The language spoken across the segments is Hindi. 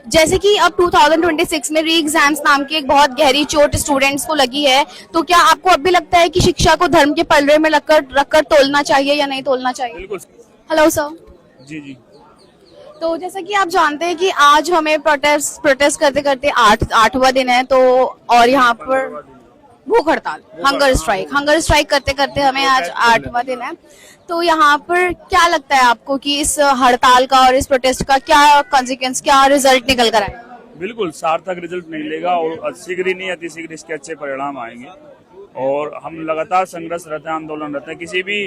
जैसे कि अब 2026 में री एग्जाम्स नाम की एक बहुत गहरी चोट स्टूडेंट्स को लगी है, तो क्या आपको अब भी लगता है कि शिक्षा को धर्म के पलड़े में रखकर रखकर तोलना चाहिए या नहीं तोलना चाहिए? बिल्कुल। Hello sir. जी जी। तो जैसा कि आप जानते हैं कि आज हमें प्रोटेस्ट प्रोटेस्ट करते करते आठवां दिन है, तो और यहाँ पर 15वां दिन। भूख हड़ताल, हंगर स्ट्राइक करते करते हमें आज प्रोटेस्ट कर रहे आठवां दिन है। तो यहाँ पर क्या लगता है आपको कि इस हड़ताल का और इस प्रोटेस्ट का क्या कॉन्सिक्वेंस, क्या रिजल्ट निकल कर आएगा? बिल्कुल सार्थक रिजल्ट मिलेगा और शीघ्र ही नहीं अतिशीघ्र इसके अच्छे परिणाम आएंगे। और हम लगातार संघर्ष रहते हैं, आंदोलन रहते हैं। किसी भी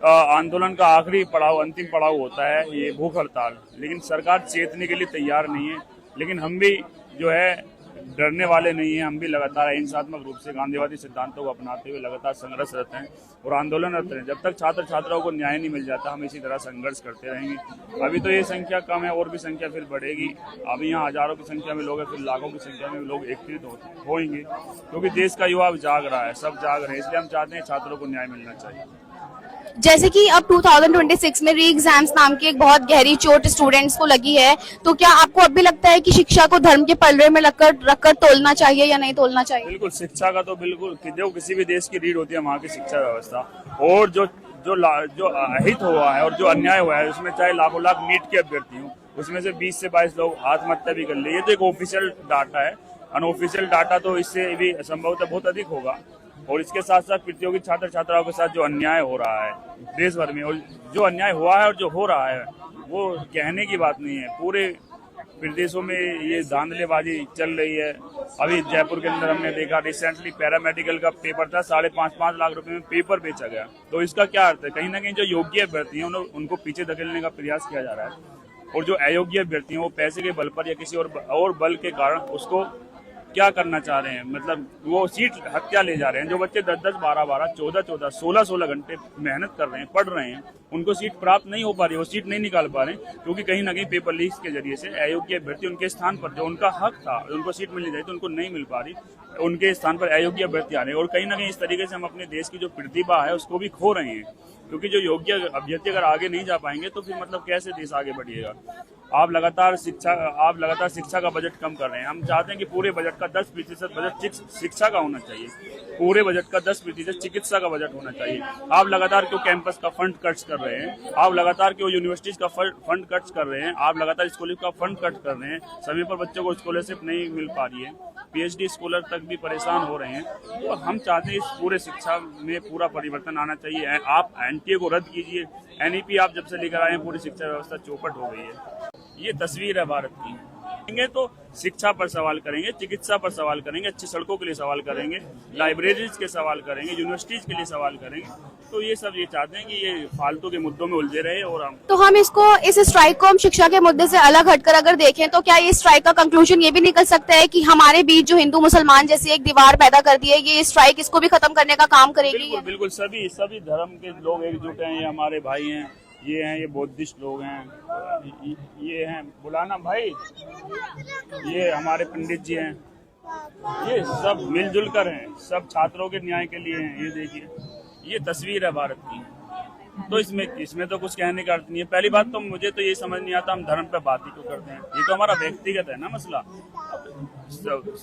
आंदोलन का आखिरी पड़ाव, अंतिम पड़ाव होता है ये भूख हड़ताल। लेकिन सरकार चेतने के लिए तैयार नहीं है। लेकिन हम भी जो है डरने वाले नहीं हैं। हम भी लगातार अहिंसात्मक रूप से गांधीवादी सिद्धांतों को अपनाते हुए लगातार संघर्ष रहते हैं और आंदोलन रहते हैं। जब तक छात्र छात्राओं को न्याय नहीं मिल जाता हम इसी तरह संघर्ष करते रहेंगे। अभी तो ये संख्या कम है और भी संख्या फिर बढ़ेगी। अभी यहाँ हजारों की संख्या में लोग हैं, फिर लाखों की संख्या में लोग एकत्रित होंगे, क्योंकि देश का युवा जाग रहा है, सब जाग रहे हैं। इसलिए हम चाहते हैं छात्रों को न्याय मिलना चाहिए। जैसे कि अब 2026 में री एग्जाम्स नाम की एक बहुत गहरी चोट स्टूडेंट्स को लगी है, तो क्या आपको अब भी लगता है कि शिक्षा को धर्म के पलड़े में रखकर तोलना चाहिए या नहीं तोलना चाहिए? बिल्कुल शिक्षा का तो बिल्कुल, जो किसी भी देश की रीढ़ होती है वहाँ की शिक्षा व्यवस्था। और जो अहित हुआ है और जो अन्याय हुआ है उसमें चाहे लाखों लाख नीट के अभ्यर्थी हों, उसमें से 20 से 22 लोग आत्महत्या भी कर लिए। ये तो एक ऑफिशियल डाटा है। अनऑफिशियल डाटा तो इससे भी संभवतः बहुत अधिक होगा। और इसके साथ साथ प्रतियोगी छात्र छात्राओं के साथ जो अन्याय हो रहा है देश भर में, और जो अन्याय हुआ है और जो हो रहा है वो कहने की बात नहीं है। पूरे प्रदेशों में ये धांधलेबाजी चल रही है। अभी जयपुर के अंदर हमने देखा रिसेंटली पैरामेडिकल का पेपर था, 5.5 लाख रुपए में पेपर बेचा गया। तो इसका क्या अर्थ है? कहीं ना कहीं जो योग्य अभ्यर्थी हैं उनको पीछे धकेलने का प्रयास किया जा रहा है और जो अयोग्य अभ्यर्थी हैं वो पैसे के बल पर या किसी और बल के कारण उसको क्या करना चाह रहे हैं, मतलब वो सीट हत्या ले जा रहे हैं। जो बच्चे 10-10, 12-12, 14-14, 16-16 घंटे मेहनत कर रहे हैं, पढ़ रहे हैं, उनको सीट प्राप्त नहीं हो पा रही, वो सीट नहीं निकाल पा रहे हैं, क्योंकि कहीं ना कहीं पेपर लीक के जरिए से अयोग्य अभ्यर्थी उनके स्थान पर, जो उनका हक था, उनको सीट मिलनी चाहिए तो उनको नहीं मिल पा रही, उनके स्थान पर अयोग्य अभ्यर्थी आ रहे हैं। और कहीं ना कहीं इस तरीके से हम अपने देश की जो प्रतिभा है उसको भी खो रहे हैं, क्योंकि जो योग्य अभ्यर्थी अगर आगे नहीं जा पाएंगे तो फिर मतलब कैसे देश आगे बढ़िएगा। आप लगातार शिक्षा का बजट कम कर रहे हैं। हम चाहते हैं कि पूरे बजट का 10% बजट शिक्षा का होना चाहिए, पूरे बजट का 10% चिकित्सा का बजट होना चाहिए। आप लगातार क्यों कैंपस का फंड कट्स कर रहे हैं? आप लगातार क्यों यूनिवर्सिटीज का फंड कट्स कर रहे हैं? आप लगातार स्कूलिंग का फंड कट कर रहे हैं। समय पर बच्चों को स्कॉलरशिप नहीं मिल पा रही है, PhD स्कॉलर तक भी परेशान हो रहे हैं। तो हम चाहते हैं इस पूरे शिक्षा में पूरा परिवर्तन आना चाहिए। आप NTA को रद्द कीजिए। NEP आप जब से लेकर आए हैं पूरी शिक्षा व्यवस्था चौपट हो गई है। ये तस्वीर है भारत की। तो शिक्षा पर सवाल करेंगे, चिकित्सा पर सवाल करेंगे, अच्छी सड़कों के लिए सवाल करेंगे, लाइब्रेरीज के सवाल करेंगे, यूनिवर्सिटीज के लिए सवाल करेंगे। तो ये सब ये चाहते हैं कि ये फालतू के मुद्दों में उलझे रहे। और हम इस स्ट्राइक को हम शिक्षा के मुद्दे से अलग हटकर अगर देखें तो क्या ये स्ट्राइक का कंक्लूजन ये भी निकल सकता है कि हमारे बीच जो हिंदू मुसलमान जैसी एक दीवार पैदा कर दी है, ये स्ट्राइक इसको भी खत्म करने का काम करेगी? बिल्कुल बिल्कुल, सभी धर्म के लोग एकजुट हैं। ये हमारे भाई हैं, ये हैं, ये बौद्धिस्ट लोग हैं, ये हैं बुलाना भाई, ये हमारे पंडित जी हैं, ये सब मिलजुल कर हैं, सब छात्रों के न्याय के लिए हैं। ये देखिए, ये तस्वीर है भारत की। तो इसमें तो कुछ कहने का अर्थ नहीं है। पहली बात तो मुझे तो ये समझ नहीं आता हम धर्म पे बात ही क्यों करते हैं। ये तो हमारा व्यक्तिगत है ना मसला।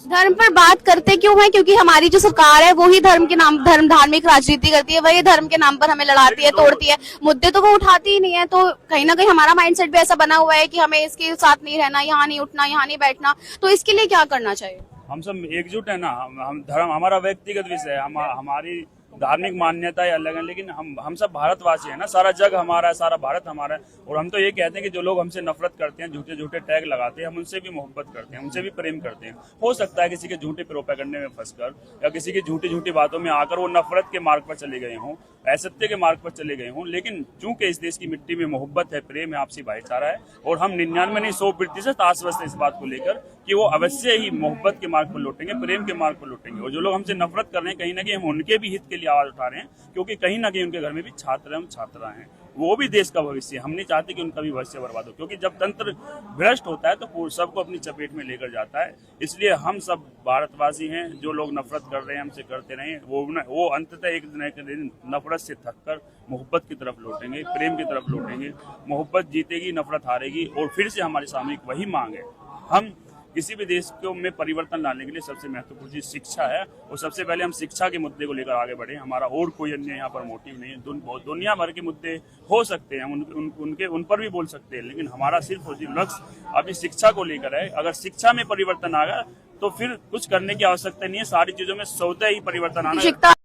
धर्म पर बात करते क्यों है? क्योंकि हमारी जो सरकार है वो ही धर्म के नाम धार्मिक राजनीति करती है, वही धर्म के नाम पर हमें लड़ाती है, तोड़ती है। मुद्दे तो वो उठाती ही नहीं है। तो कहीं ना कहीं हमारा माइंडसेट भी ऐसा बना हुआ है कि हमें इसके साथ नहीं रहना, यहाँ नहीं उठना, यहाँ नहीं बैठना। तो इसके लिए क्या करना चाहिए? हम सब एकजुट है ना। हम धर्म हमारा व्यक्तिगत विषय है, हमारी धार्मिक मान्यताएं अलग हैं, लेकिन हम सब भारतवासी हैं ना। सारा जग हमारा है, सारा भारत हमारा है। और हम तो ये कहते हैं कि जो लोग हमसे नफरत करते हैं, झूठे झूठे टैग लगाते हैं, हम उनसे भी मोहब्बत करते हैं, उनसे भी प्रेम करते हैं। हो सकता है किसी के झूठे प्रोपेगेंडे में फंसकर या किसी की झूठी झूठी बातों में आकर वो नफरत के मार्ग पर चले गए हों, असत्य के मार्ग पर चले गए हों। लेकिन चूंकि इस देश की मिट्टी में मोहब्बत है, प्रेम है, आपसी भाईचारा है, और हम 99 नहीं 100% आश्वस्त है इस बात को लेकर कि वो अवश्य ही मोहब्बत के मार्ग पर लौटेंगे, प्रेम के मार्ग पर लौटेंगे। और जो लोग हमसे नफरत कर रहे हैं, कहीं ना कहीं हम उनके भी हित के लिए आवाज उठा रहे हैं, क्योंकि कहीं ना कहीं उनके घर में भी छात्र एवं छात्रा हैं। वो भी देश का भविष्य है। हम नहीं चाहते कि उनका भी भविष्य बर्बाद हो, क्योंकि जब तंत्र भ्रष्ट होता है तो सबको अपनी चपेट में लेकर जाता है। इसलिए हम सब भारतवासी हैं। जो लोग नफरत कर रहे हैं हमसे करते रहें, वो अंततः एक दिन नफरत से थककर मोहब्बत की तरफ लौटेंगे, प्रेम की तरफ लौटेंगे। मोहब्बत जीतेगी, नफरत हारेगी। और फिर से हमारी सामूहिक वही मांग है हम किसी भी देश को में परिवर्तन लाने के लिए सबसे महत्वपूर्ण चीज शिक्षा है, और सबसे पहले हम शिक्षा के मुद्दे को लेकर आगे बढ़े। हमारा और कोई अन्य यहाँ पर मोटिव नहीं है। दुनिया भर के मुद्दे हो सकते हैं, उन पर भी बोल सकते हैं, लेकिन हमारा सिर्फ और सिर्फ लक्ष्य अभी शिक्षा को लेकर है। अगर शिक्षा में परिवर्तन आ गया तो फिर कुछ करने की आवश्यकता नहीं है, सारी चीजों में स्वतः ही परिवर्तन आना है।